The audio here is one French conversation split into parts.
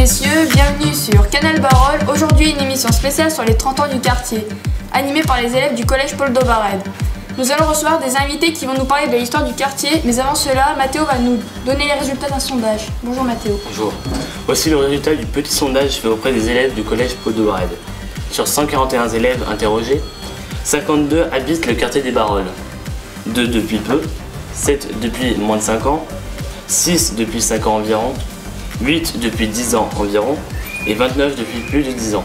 messieurs, bienvenue sur Canal Barol. Aujourd'hui, une émission spéciale sur les 30 ans du quartier, animée par les élèves du collège Paul Daubarède. Nous allons recevoir des invités qui vont nous parler de l'histoire du quartier, mais avant cela, Mathéo va nous donner les résultats d'un sondage. Bonjour Mathéo. Bonjour. Voici le résultat du petit sondage fait auprès des élèves du collège Paul Daubarède. Sur 141 élèves interrogés, 52 habitent le quartier des Baroles, 2 depuis peu, 7 depuis moins de 5 ans, 6 depuis 5 ans environ, 8 depuis 10 ans environ et 29 depuis plus de 10 ans.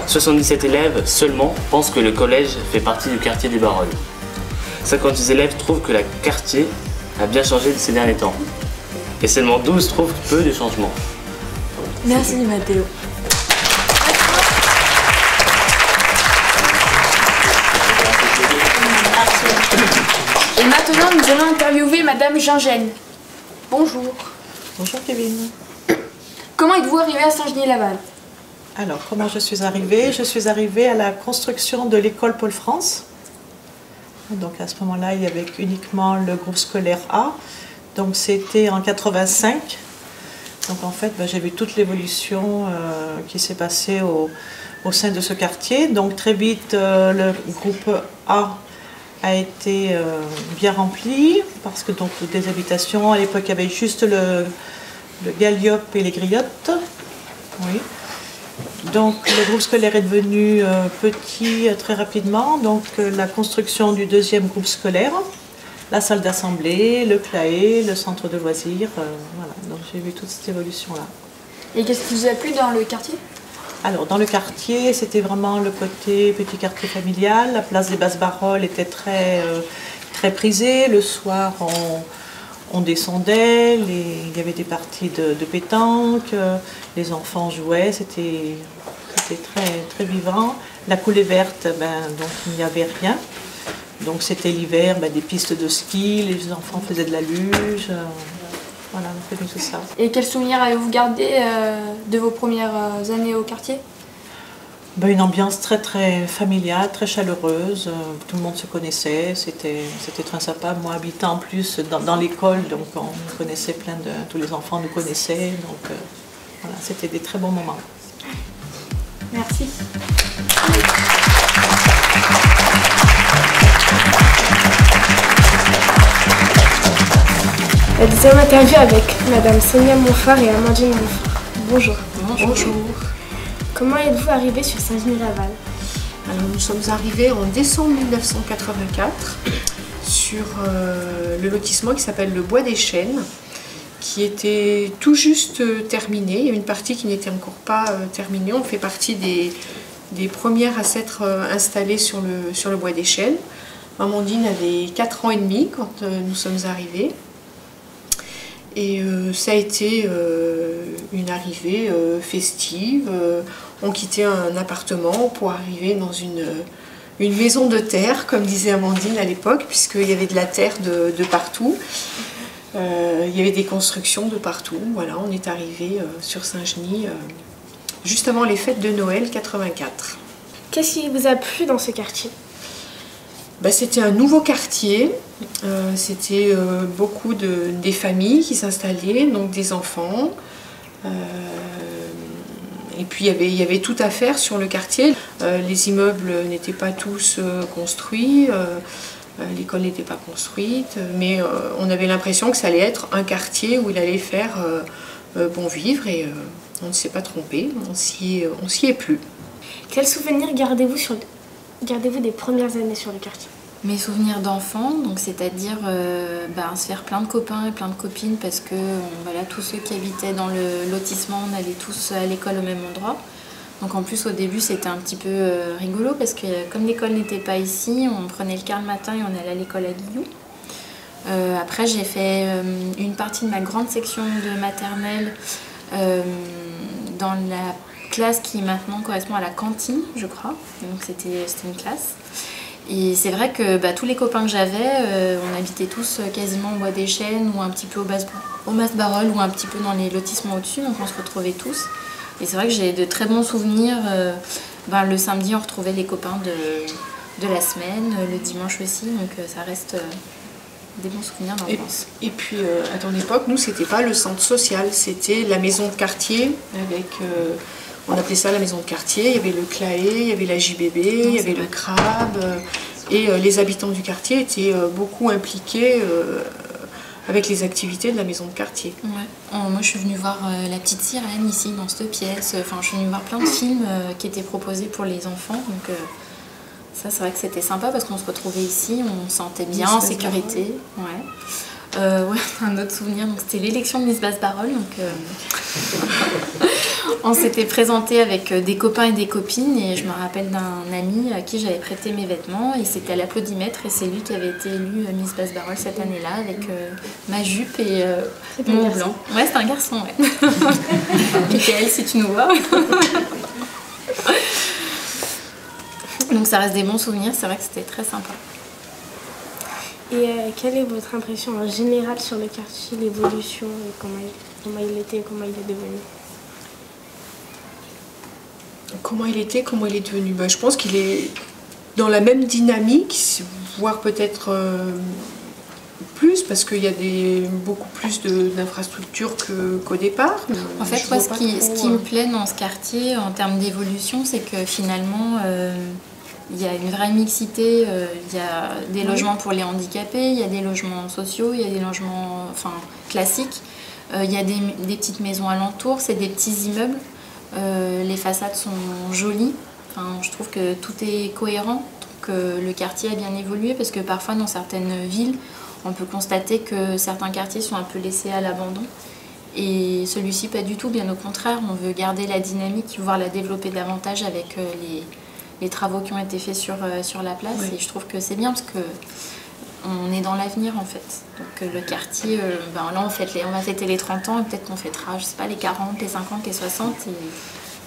77 élèves seulement pensent que le collège fait partie du quartier des Baroles. 56 élèves trouvent que le quartier a bien changé ces derniers temps. Et seulement 12 trouvent peu de changements. Merci Mathéo. Et maintenant, nous allons interviewer Madame Gingène. Bonjour. Bonjour Kevin. Comment êtes-vous arrivé à Saint-Genis-Laval? Alors, comment je suis arrivée? Je suis arrivée à la construction de l'école Paul France. Donc à ce moment-là, il y avait uniquement le groupe scolaire A. Donc c'était en 85. Donc en fait, j'ai vu toute l'évolution qui s'est passée au sein de ce quartier. Donc très vite, le groupe A a été bien rempli parce que donc des habitations, à l'époque il y avait juste le Galliope et les Griottes. Oui. Donc le groupe scolaire est devenu petit très rapidement, donc la construction du deuxième groupe scolaire, la salle d'assemblée, le claé, le centre de loisirs, voilà, donc j'ai vu toute cette évolution-là. Et qu'est-ce qui vous a plu dans le quartier? Alors dans le quartier, c'était vraiment le côté petit quartier familial, la place des Basses-Baroles était très prisée, le soir on descendait, il y avait des parties de pétanque, les enfants jouaient, c'était très vivant. La coulée verte, donc il n'y avait rien. Donc c'était l'hiver, des pistes de ski, les enfants faisaient de la luge, voilà, on faisait tout ça. Et quels souvenirs avez-vous gardé de vos premières années au quartier? Une ambiance très familiale, très chaleureuse, tout le monde se connaissait, c'était très sympa. Moi habitant en plus dans l'école, donc on connaissait tous les enfants nous connaissaient, donc voilà, c'était des très bons moments. Merci. La deuxième interview avec Madame Sonia Monfard et Amandine Monfard. Bonjour. Bonjour. Comment êtes-vous arrivée sur Saint-Genis-Laval? Alors, nous sommes arrivés en décembre 1984 sur le lotissement qui s'appelle le Bois des Chênes, qui était tout juste terminé. Il y avait une partie qui n'était encore pas terminée. On fait partie des premières à s'être installées sur le Bois des Chênes. Amandine avait 4 ans et demi quand nous sommes arrivés. Et ça a été une arrivée festive. On quittait un appartement pour arriver dans une maison de terre, comme disait Amandine à l'époque, puisqu'il y avait de la terre de partout. Il y avait des constructions de partout. Voilà, on est arrivé sur Saint-Genis juste avant les fêtes de Noël 84. Qu'est-ce qui vous a plu dans ce quartier? C'était un nouveau quartier, c'était beaucoup des familles qui s'installaient, donc des enfants. Et puis il y avait tout à faire sur le quartier. Les immeubles n'étaient pas tous construits, l'école n'était pas construite, mais on avait l'impression que ça allait être un quartier où il allait faire bon vivre et on ne s'est pas trompé, on s'y est plu. Quels souvenirs gardez-vous des premières années sur le quartier? Mes souvenirs d'enfant, donc c'est-à-dire se faire plein de copains et plein de copines parce que voilà, tous ceux qui habitaient dans le lotissement, on allait tous à l'école au même endroit. Donc en plus au début c'était un petit peu rigolo parce que comme l'école n'était pas ici, on prenait le car le matin et on allait à l'école à Guillou. Après j'ai fait une partie de ma grande section de maternelle dans la classe qui maintenant correspond à la cantine, je crois. Donc c'était une classe. Et c'est vrai que tous les copains que j'avais, on habitait tous quasiment au Bois des Chênes ou un petit peu au Basses-Baroles ou un petit peu dans les lotissements au-dessus, donc on se retrouvait tous. Et c'est vrai que j'ai de très bons souvenirs. Le samedi, on retrouvait les copains de la semaine, le dimanche aussi, donc ça reste des bons souvenirs d'enfance. Et puis à ton époque, nous, c'était pas le centre social, c'était la maison de quartier avec. On appelait ça la maison de quartier. Il y avait le CLAE, il y avait la JBB, il y avait le crabe. Et les habitants du quartier étaient beaucoup impliqués avec les activités de la maison de quartier. Ouais. Moi, je suis venue voir La Petite Sirène ici, dans cette pièce. Enfin, je suis venue voir plein de films qui étaient proposés pour les enfants. Donc, ça, c'est vrai que c'était sympa parce qu'on se retrouvait ici, on se sentait bien, en sécurité. Ouais. Ouais, un autre souvenir, c'était l'élection de Miss Basse-Barol. On s'était présenté avec des copains et des copines et je me rappelle d'un ami à qui j'avais prêté mes vêtements et c'était à l'applaudimètre et c'est lui qui avait été élu Miss Basse-Barol cette année-là avec ma jupe et mon haut blanc. Ouais, c'est un garçon, ouais. Michael, si tu nous vois. Donc ça reste des bons souvenirs, c'est vrai que c'était très sympa. Et quelle est votre impression en général sur le quartier, l'évolution, comment il était, comment il est devenu? Comment il était, comment il est devenu? Je pense qu'il est dans la même dynamique, voire peut-être plus, parce qu'il y a beaucoup plus d'infrastructures qu'au départ. En fait, moi, ce qui me plaît dans ce quartier en termes d'évolution, c'est que finalement, il y a une vraie mixité. Il y a des logements pour les handicapés, il y a des logements sociaux, il y a des logements classiques. Il y a des petites maisons alentours, c'est des petits immeubles. Les façades sont jolies. Enfin, je trouve que tout est cohérent. Donc, le quartier a bien évolué parce que parfois, dans certaines villes, on peut constater que certains quartiers sont un peu laissés à l'abandon. Et celui-ci, pas du tout, bien au contraire. On veut garder la dynamique, voire la développer davantage avec les travaux qui ont été faits sur la place. Oui. Et je trouve que c'est bien parce qu'on est dans l'avenir en fait. Donc le quartier, là on va fêter les 30 ans et peut-être qu'on fêtera, je sais pas, les 40, les 50, les 60. Et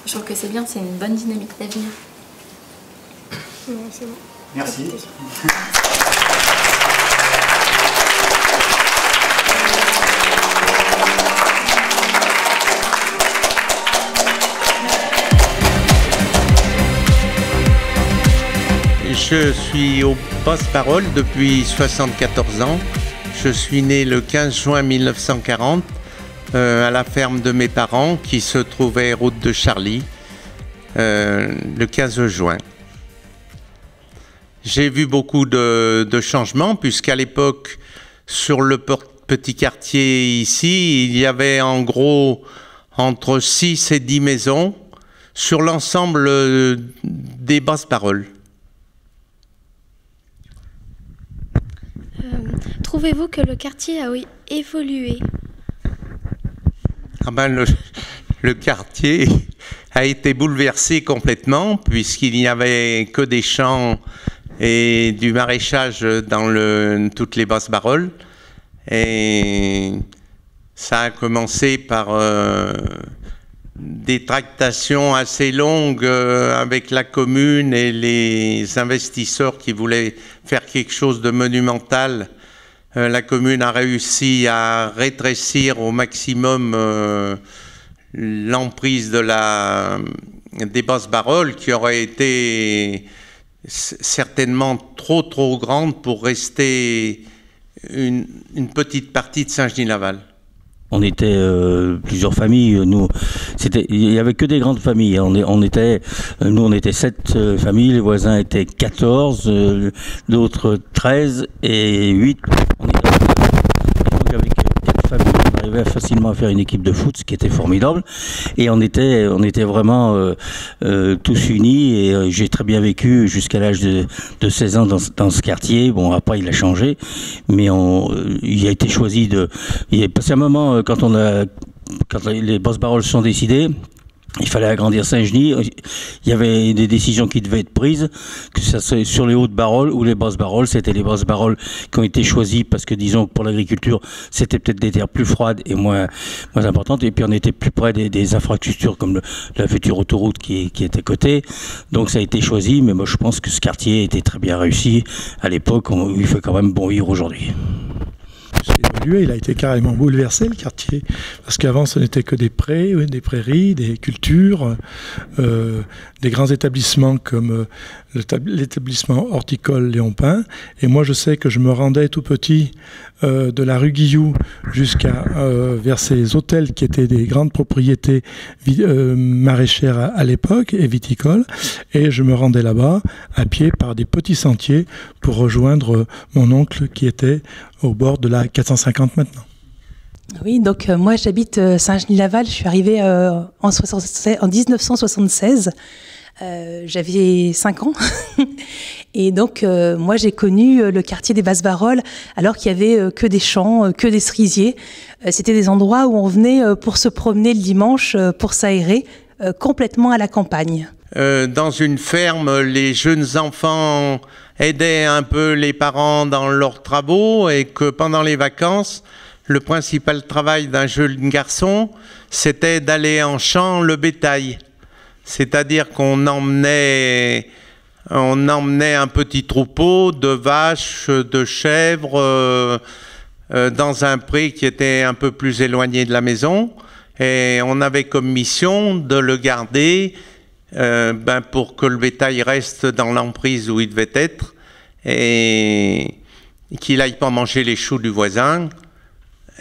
je trouve que c'est bien, c'est une bonne dynamique d'avenir. Ouais, c'est bon. Merci. Je suis au Basse-Barol depuis 74 ans. Je suis né le 15 juin 1940 à la ferme de mes parents qui se trouvait route de Charly le 15 juin. J'ai vu beaucoup de changements puisqu'à l'époque, sur le petit quartier ici, il y avait en gros entre 6 et 10 maisons sur l'ensemble des Basse-Barol. Trouvez-vous que le quartier a évolué? Le quartier a été bouleversé complètement puisqu'il n'y avait que des champs et du maraîchage dans toutes les Basses-Barol. Et ça a commencé par des tractations assez longues avec la commune et les investisseurs qui voulaient faire quelque chose de monumental. La commune a réussi à rétrécir au maximum l'emprise des Basses-Barol qui aurait été certainement trop grande pour rester une petite partie de Saint-Genis-Laval. On était plusieurs familles. Nous, il y avait que des grandes familles. Nous, on était 7 familles. Les voisins étaient 14, d'autres 13 et 8. On était donc avec 4 familles. On arrivait facilement à faire une équipe de foot, ce qui était formidable. Et on était vraiment tous unis. Et j'ai très bien vécu jusqu'à l'âge de 16 ans dans ce quartier. Bon, après, il a changé. Mais il a été choisi il est passé un moment, quand les Basses-Barol sont décidés, il fallait agrandir Saint-Genis. Il y avait des décisions qui devaient être prises, que ça soit sur les Hautes-Barol ou les Basses-Barol. C'était les Basses-Barol qui ont été choisis parce que, disons, pour l'agriculture, c'était peut-être des terres plus froides et moins importantes. Et puis, on était plus près des infrastructures comme la future autoroute qui est à côté. Donc, ça a été choisi. Mais moi, je pense que ce quartier était très bien réussi à l'époque. Il fait quand même bon vivre aujourd'hui. plus évolué, il a été carrément bouleversé, le quartier, parce qu'avant ce n'était que des prés, des prairies, des cultures, des grands établissements comme l'établissement horticole Léon Pain. Et moi je sais que je me rendais tout petit de la rue Guilloux jusqu'à vers ces hôtels qui étaient des grandes propriétés maraîchères à l'époque et viticoles, et je me rendais là-bas à pied par des petits sentiers pour rejoindre mon oncle qui était au bord de la 450 maintenant. Oui, donc moi j'habite Saint-Genis-Laval, je suis arrivée en 1976, j'avais 5 ans et donc moi j'ai connu le quartier des Basses-Barolles alors qu'il y avait que des champs, que des cerisiers. C'était des endroits où on venait pour se promener le dimanche, pour s'aérer, complètement à la campagne. Dans une ferme, les jeunes enfants aidaient un peu les parents dans leurs travaux et que pendant les vacances, le principal travail d'un jeune garçon, c'était d'aller en champ le bétail. C'est-à-dire qu'on emmenait un petit troupeau de vaches, de chèvres dans un pré qui était un peu plus éloigné de la maison. Et on avait comme mission de le garder pour que le bétail reste dans l'emprise où il devait être et qu'il n'aille pas manger les choux du voisin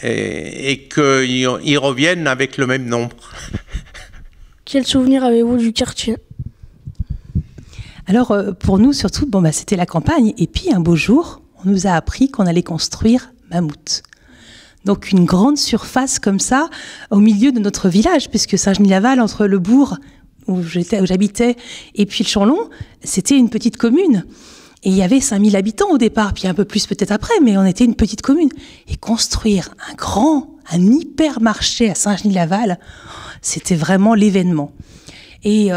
et qu'il revienne avec le même nombre. Quel souvenir avez-vous du quartier? Alors pour nous surtout, c'était la campagne et puis un beau jour, on nous a appris qu'on allait construire Mammouth. Donc une grande surface comme ça au milieu de notre village, puisque Saint-Genis-Laval, entre le bourg où j'habitais et puis le Champlon, c'était une petite commune. Et il y avait 5000 habitants au départ, puis un peu plus peut-être après, mais on était une petite commune. Et construire un hypermarché à Saint-Genis-Laval, c'était vraiment l'événement. Et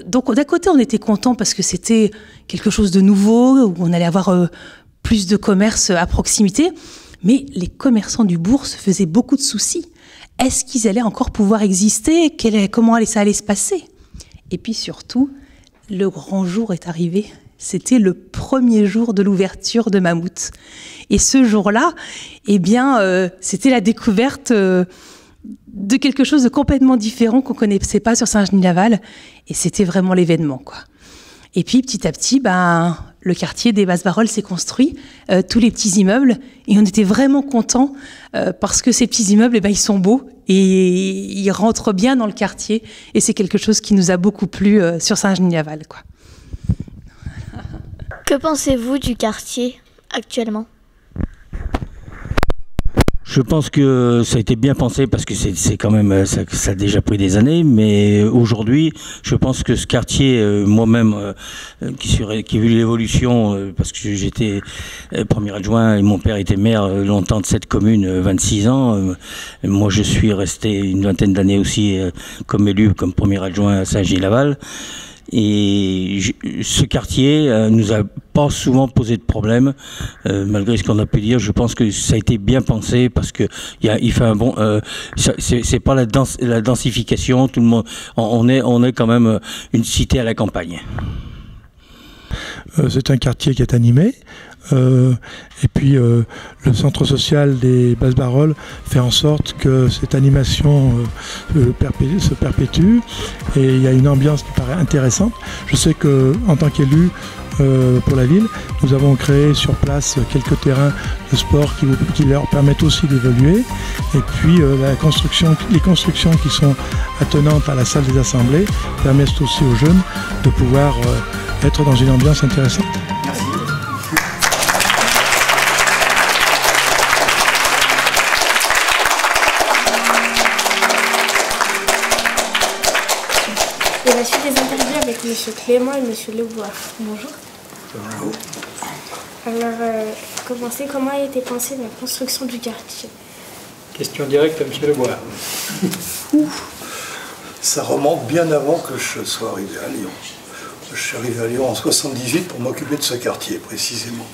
donc d'un côté, on était contents parce que c'était quelque chose de nouveau, où on allait avoir plus de commerce à proximité. Mais les commerçants du bourg se faisaient beaucoup de soucis. Est-ce qu'ils allaient encore pouvoir exister? Comment ça allait se passer? Et puis surtout, le grand jour est arrivé. C'était le premier jour de l'ouverture de Mammouth. Et ce jour-là, c'était la découverte de quelque chose de complètement différent qu'on ne connaissait pas sur Saint-Genis-Laval. Et c'était vraiment l'événement, quoi. Et puis petit à petit, le quartier des Basses-Barolles s'est construit, tous les petits immeubles, et on était vraiment contents parce que ces petits immeubles, ils sont beaux et ils rentrent bien dans le quartier. Et c'est quelque chose qui nous a beaucoup plu sur Saint-Genis-Laval, quoi. Que pensez-vous du quartier actuellement? Je pense que ça a été bien pensé parce que c'est quand même, ça a déjà pris des années, mais aujourd'hui, je pense que ce quartier, moi-même, qui a vu l'évolution, parce que j'étais premier adjoint et mon père était maire longtemps de cette commune, 26 ans. Moi, je suis resté une vingtaine d'années aussi comme élu, comme premier adjoint à Saint-Genis-Laval. Et ce quartier nous a pas souvent posé de problème, malgré ce qu'on a pu dire. Je pense que ça a été bien pensé parce que il fait un bon. C'est pas la densification. Tout le monde. On est quand même une cité à la campagne. C'est un quartier qui est animé. Et puis le centre social des Basses-Barolles fait en sorte que cette animation se perpétue et il y a une ambiance qui paraît intéressante. Je sais qu'en tant qu'élu pour la ville, nous avons créé sur place quelques terrains de sport qui leur permettent aussi d'évoluer. Et puis les constructions qui sont attenantes à la salle des assemblées permettent aussi aux jeunes de pouvoir être dans une ambiance intéressante. Merci. Et la suite des interviews avec M. Clément et M. Lebois. Bonjour. Bonjour. Alors, comment a été pensée la construction du quartier? Question directe à M. Lebois. Ça remonte bien avant que je sois arrivé à Lyon. Je suis arrivé à Lyon en 1978 pour m'occuper de ce quartier, précisément.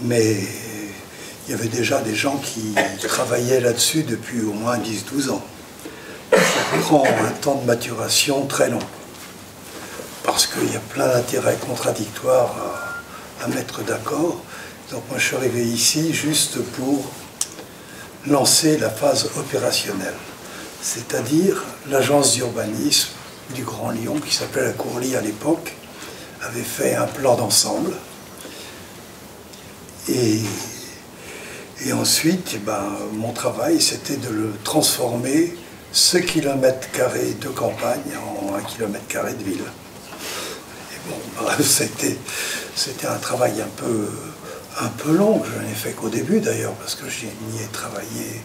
Mais il y avait déjà des gens qui travaillaient là-dessus depuis au moins 10-12 ans. Ça prend un temps de maturation très long, parce qu'il y a plein d'intérêts contradictoires à mettre d'accord. Donc moi je suis arrivé ici juste pour lancé la phase opérationnelle, c'est-à-dire l'agence d'urbanisme du Grand Lyon, qui s'appelait la Courlie à l'époque, avait fait un plan d'ensemble. Et ensuite, mon travail, c'était de le transformer, ce kilomètre-carré de campagne, en 1 kilomètre-carré de ville. Et bon, c'était un travail un peu long, je n'ai fait qu'au début d'ailleurs, parce que je n'y ai travaillé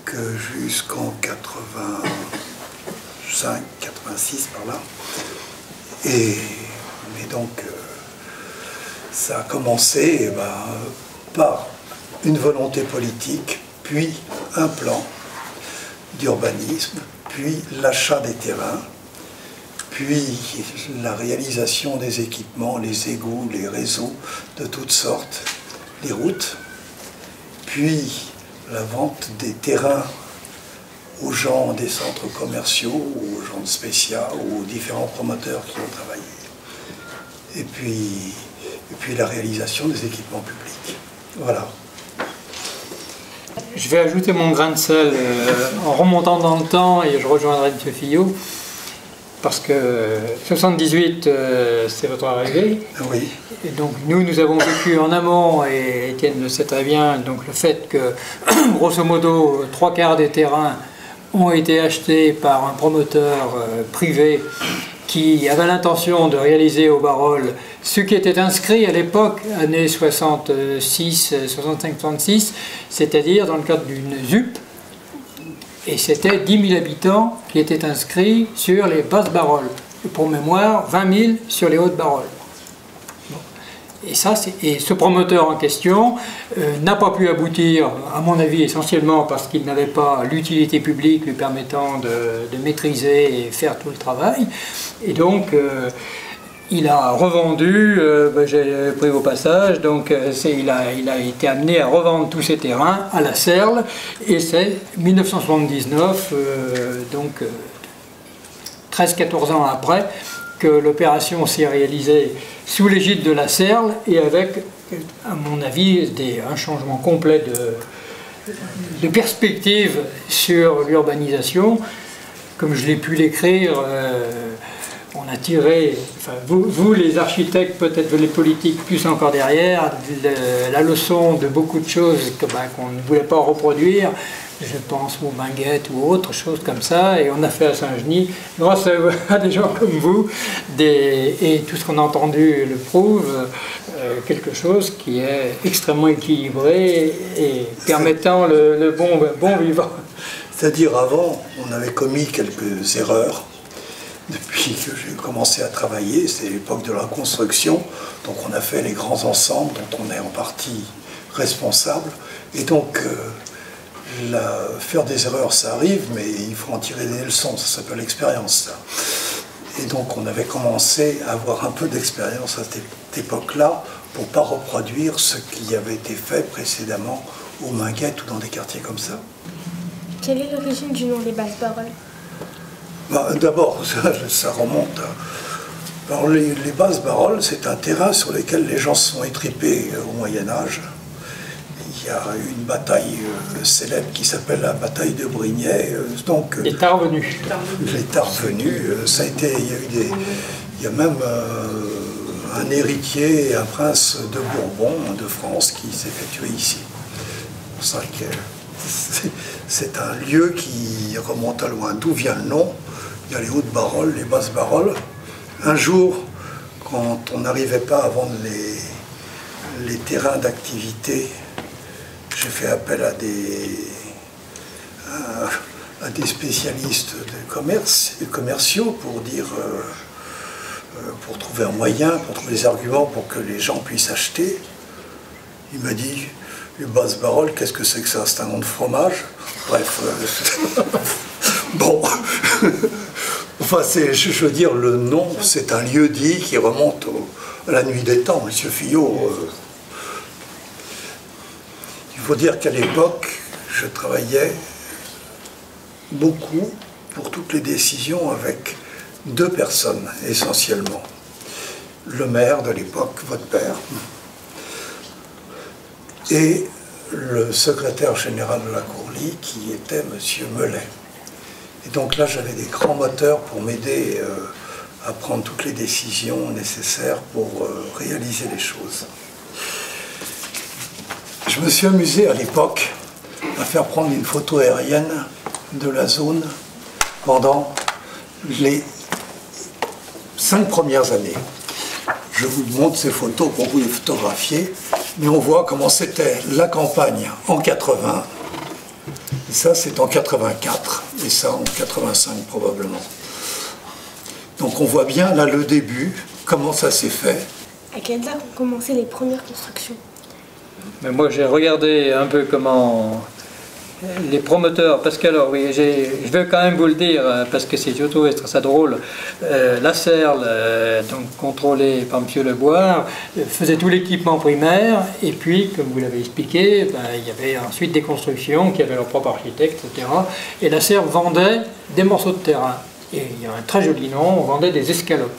que jusqu'en 85, 86 par là. Mais donc, ça a commencé par une volonté politique, puis un plan d'urbanisme, puis l'achat des terrains, puis la réalisation des équipements, les égouts, les réseaux de toutes sortes, les routes, puis la vente des terrains aux gens des centres commerciaux, aux gens de Spécia, aux différents promoteurs qui ont travaillé. Et puis la réalisation des équipements publics. Voilà. Je vais ajouter mon grain de sel en remontant dans le temps, et je rejoindrai M. Fillot, parce que 78, c'est votre arrivée. Oui. Et donc nous avons vécu en amont, et Étienne le sait très bien, donc le fait que, grosso modo, 3/4 des terrains ont été achetés par un promoteur privé qui avait l'intention de réaliser au Barreul ce qui était inscrit à l'époque, années 65-66, c'est-à-dire dans le cadre d'une ZUP, et c'était 10 000 habitants qui étaient inscrits sur les basses Barreul. Et pour mémoire, 20 000 sur les hautes Barreul. Bon. Et ce promoteur en question n'a pas pu aboutir, à mon avis, essentiellement parce qu'il n'avait pas l'utilité publique lui permettant de maîtriser et faire tout le travail. Et donc, il a revendu, j'ai pris au passage, donc il a été amené à revendre tous ses terrains à la Serle, et c'est 1979, donc 13-14 ans après, que l'opération s'est réalisée sous l'égide de la Serle, et avec, à mon avis, un changement complet de perspective sur l'urbanisation. Comme je l'ai pu l'écrire, on a tiré, enfin, vous les architectes, peut-être les politiques plus encore derrière, la leçon de beaucoup de choses qu'on ne voulait pas reproduire. Je pense aux Minguettes ou autre chose comme ça, et on a fait à Saint-Genis, grâce à des gens comme vous, et tout ce qu'on a entendu le prouve, quelque chose qui est extrêmement équilibré et permettant le bon vivant. C'est-à-dire avant, on avait commis quelques erreurs. Depuis que j'ai commencé à travailler, c'est l'époque de la construction, donc on a fait les grands ensembles dont on est en partie responsable, et donc faire des erreurs ça arrive, mais il faut en tirer des leçons, ça s'appelle l'expérience ça. Et donc on avait commencé à avoir un peu d'expérience à cette époque-là pour ne pas reproduire ce qui avait été fait précédemment aux Minguettes ou dans des quartiers comme ça. Quelle est l'origine du nom des basses Barreul? D'abord, ça remonte à... Alors, les basses Barreul, c'est un terrain sur lequel les gens se sont étripés au Moyen-Âge. Il y a eu une bataille célèbre qui s'appelle la bataille de Brignais. Les Tarvenus. Les Tarvenus, ça a été... Il y a même un héritier, un prince de Bourbon, de France, qui s'est fait tuer ici. C'est pour ça que c'est un lieu qui remonte à loin. D'où vient le nom? Il y a les hautes Barreul, les basses Barreul. Un jour, quand on n'arrivait pas à vendre les terrains d'activité, j'ai fait appel à des spécialistes de commerce et commerciaux pour trouver un moyen, pour trouver des arguments pour que les gens puissent acheter. Il m'a dit, les basses Barreul, qu'est-ce que c'est que ça? C'est un nom de fromage? Bref, bon, enfin, je veux dire, le nom, c'est un lieu-dit qui remonte à la nuit des temps, Monsieur Fillot. Il faut dire qu'à l'époque, je travaillais beaucoup pour toutes les décisions avec deux personnes, essentiellement. Le maire de l'époque, votre père, et le secrétaire général de la Courlie, qui était M. Mellet. Et donc là, j'avais des grands moteurs pour m'aider à prendre toutes les décisions nécessaires pour réaliser les choses. Je me suis amusé à l'époque à faire prendre une photo aérienne de la zone pendant les 5 premières années. Je vous montre ces photos pour vous les photographier, mais on voit comment c'était la campagne en 80, et ça c'est en 84, et ça en 85 probablement. Donc on voit bien là le début, comment ça s'est fait. À quelle date ont commencé les premières constructions? Mais moi j'ai regardé un peu comment les promoteurs, parce que alors oui, je veux quand même vous le dire, parce que c'est surtout ça drôle, la Serle, donc contrôlée par M. Leboire, faisait tout l'équipement primaire, et puis, comme vous l'avez expliqué, ben, il y avait ensuite des constructions qui avaient leur propre architecte, etc. Et la Serle vendait des morceaux de terrain. Et il y a un très joli nom, on vendait des escalopes.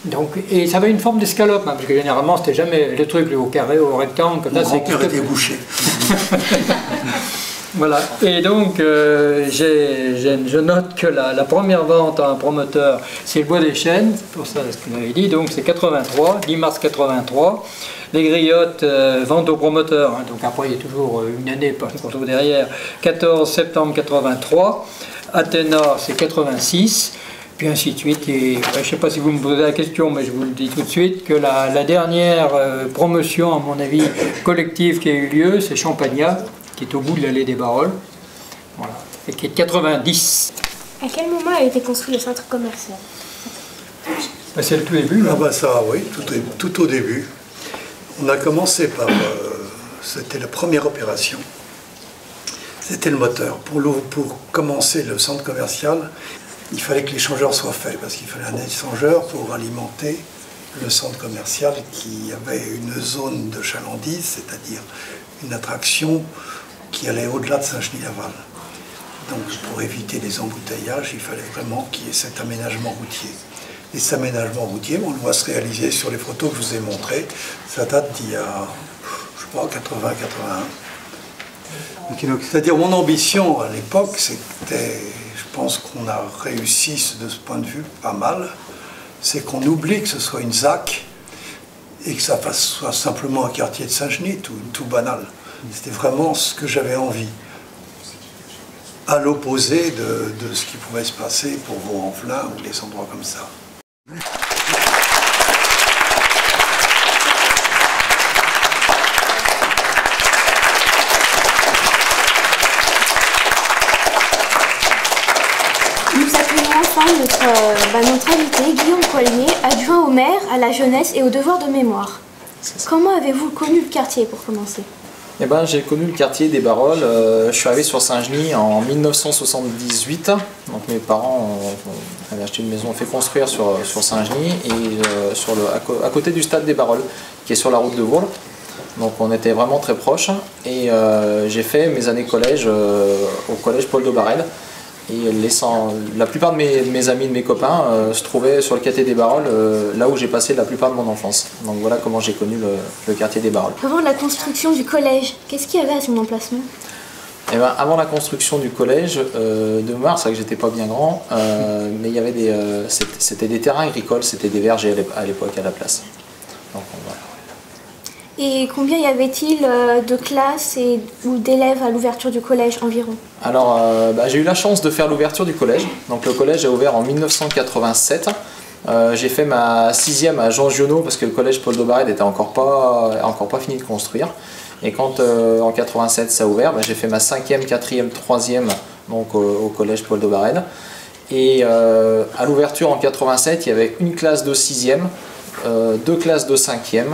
Donc, et ça avait une forme d'escalope, hein, parce que généralement c'était jamais le truc au carré, au rectangle, comme ça. Mon grand-père était bouché. Voilà, et donc je note que la première vente à un promoteur, c'est le Bois des Chênes, c'est pour ça ce que vous avez dit, donc c'est 83, 10 mars 83. Les Griottes, vente au promoteur, hein, donc après il y a toujours une année qu'on trouve derrière, 14 septembre 83. Athéna, c'est 86. Puis ainsi de suite, et je ne sais pas si vous me posez la question, mais je vous le dis tout de suite, que la dernière promotion, à mon avis, collective qui a eu lieu, c'est Champagnat, qui est au bout de l'allée des Barolles, voilà, et qui est de 90. À quel moment a été construit le centre commercial? Ben, c'est le tout début. Ah bah ça, oui, tout au début. On a commencé par, c'était la première opération, c'était le moteur. Pour commencer le centre commercial, il fallait que l'échangeur soit fait, parce qu'il fallait un échangeur pour alimenter le centre commercial qui avait une zone de chalandise, c'est-à-dire une attraction qui allait au-delà de Saint-Genis-Laval. Donc pour éviter les embouteillages, il fallait vraiment qu'il y ait cet aménagement routier. Et cet aménagement routier, on le voit se réaliser sur les photos que je vous ai montrées. Ça date d'il y a, je sais pas, 80-81. C'est-à-dire mon ambition à l'époque, c'était, je pense qu'on a réussi de ce point de vue pas mal, c'est qu'on oublie que ce soit une ZAC et que ça soit simplement un quartier de Saint-Genis, tout banal. C'était vraiment ce que j'avais envie. À l'opposé de ce qui pouvait se passer pour Vaux-en-Velin ou des endroits comme ça. Nous accueillons enfin notre invité, Guillaume Collier, adjoint au maire, à la jeunesse et au devoir de mémoire. Comment avez-vous connu le quartier pour commencer? Eh ben, j'ai connu le quartier des Barolles, je suis arrivé sur Saint-Genis en 1978, donc mes parents avaient acheté une maison fait construire sur Saint-Genis et à côté du stade des Barolles, qui est sur la route de Vourles. Donc on était vraiment très proches et j'ai fait mes années collège au collège Paul d'Aubarède. Et la plupart de mes amis, de mes copains, se trouvaient sur le quartier des Barolles, là où j'ai passé la plupart de mon enfance. Donc voilà comment j'ai connu le quartier des Barolles. Avant la construction du collège, qu'est-ce qu'il y avait à son emplacement? Eh ben, avant la construction du collège de Mars, c'est vrai que j'étais pas bien grand, mais il y avait c'était des terrains agricoles, c'était des vergers à l'époque à la place. Donc, voilà. Et combien y avait-il de classes ou d'élèves à l'ouverture du collège environ? Alors, j'ai eu la chance de faire l'ouverture du collège. Donc le collège a ouvert en 1987. J'ai fait ma 6e à Jean Giono parce que le collège Paul d'Aubarède n'était encore pas fini de construire. Et quand en 87 ça a ouvert, j'ai fait ma 5e, 4e, 3e donc, au collège Paul d'Aubarède. Et à l'ouverture en 87, il y avait une classe de 6e, 2 classes de 5e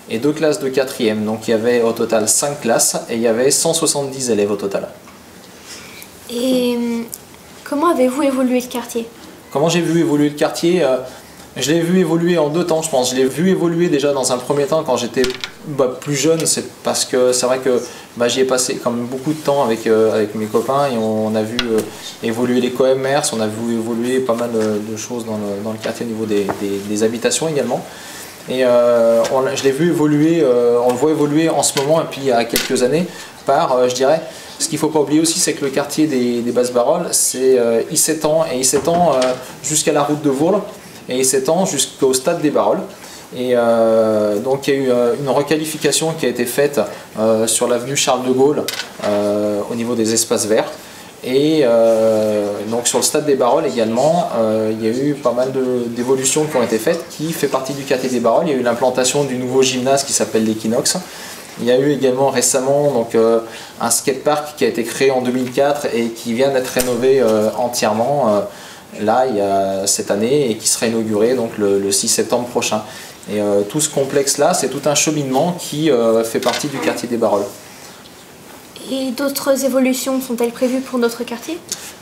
et 2 classes de 4e. Donc il y avait au total 5 classes et il y avait 170 élèves au total. Et comment avez-vous évolué le quartier? Comment j'ai vu évoluer le quartier? Je l'ai vu évoluer en 2 temps, je pense. Je l'ai vu évoluer déjà dans un premier temps quand j'étais plus jeune, c'est parce que c'est vrai que j'y ai passé quand même beaucoup de temps avec mes copains et on a vu évoluer les commerces, on a vu évoluer pas mal de choses dans le quartier au niveau des habitations également. Et je l'ai vu évoluer, on le voit évoluer en ce moment et puis il y a quelques années par, je dirais, ce qu'il ne faut pas oublier aussi, c'est que le quartier des Basses-Barolles, c'est il s'étend jusqu'à la route de Vourles et il s'étend jusqu'au stade des Barolles. Et donc il y a eu une requalification qui a été faite sur l'avenue Charles de Gaulle au niveau des espaces verts. Et donc sur le stade des Barolles également, il y a eu pas mal d'évolutions qui ont été faites, qui fait partie du quartier des Barolles. Il y a eu l'implantation du nouveau gymnase qui s'appelle l'Equinox. Il y a eu également récemment donc, un skatepark qui a été créé en 2004 et qui vient d'être rénové entièrement là il y a cette année et qui sera inauguré donc, le 6 septembre prochain. Et tout ce complexe-là, c'est tout un cheminement qui fait partie du quartier des Barolles. Et d'autres évolutions sont-elles prévues pour notre quartier?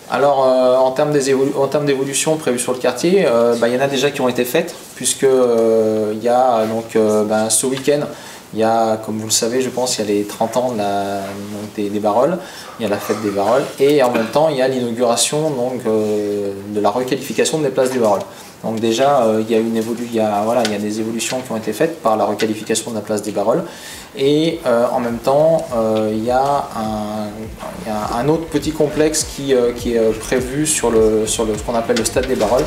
Alors, en termes d'évolution prévues sur le quartier, il y en a déjà qui ont été faites, puisque il y a donc, ce week-end, il y a, comme vous le savez, je pense, il y a les 30 ans des Barolles, il y a la fête des Barolles, et en même temps, il y a l'inauguration de la requalification des places des Barolles. Donc déjà, il y a des évolutions qui ont été faites par la requalification de la place des Barolles, et en même temps, il y a un autre petit complexe qui est prévu sur ce qu'on appelle le stade des Barolles,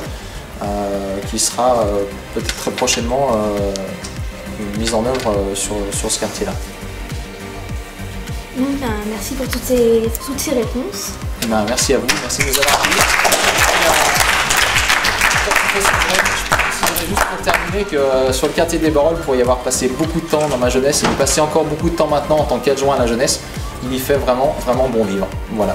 qui sera peut-être très prochainement mise en œuvre sur ce quartier-là. Merci pour toutes ces réponses. Merci à vous, merci de nous avoir suivis. Je juste pour terminer que sur le quartier des Barolles, pour y avoir passé beaucoup de temps dans ma jeunesse, et y passer encore beaucoup de temps maintenant en tant qu'adjoint à la jeunesse, il y fait vraiment, vraiment bon vivre. Voilà.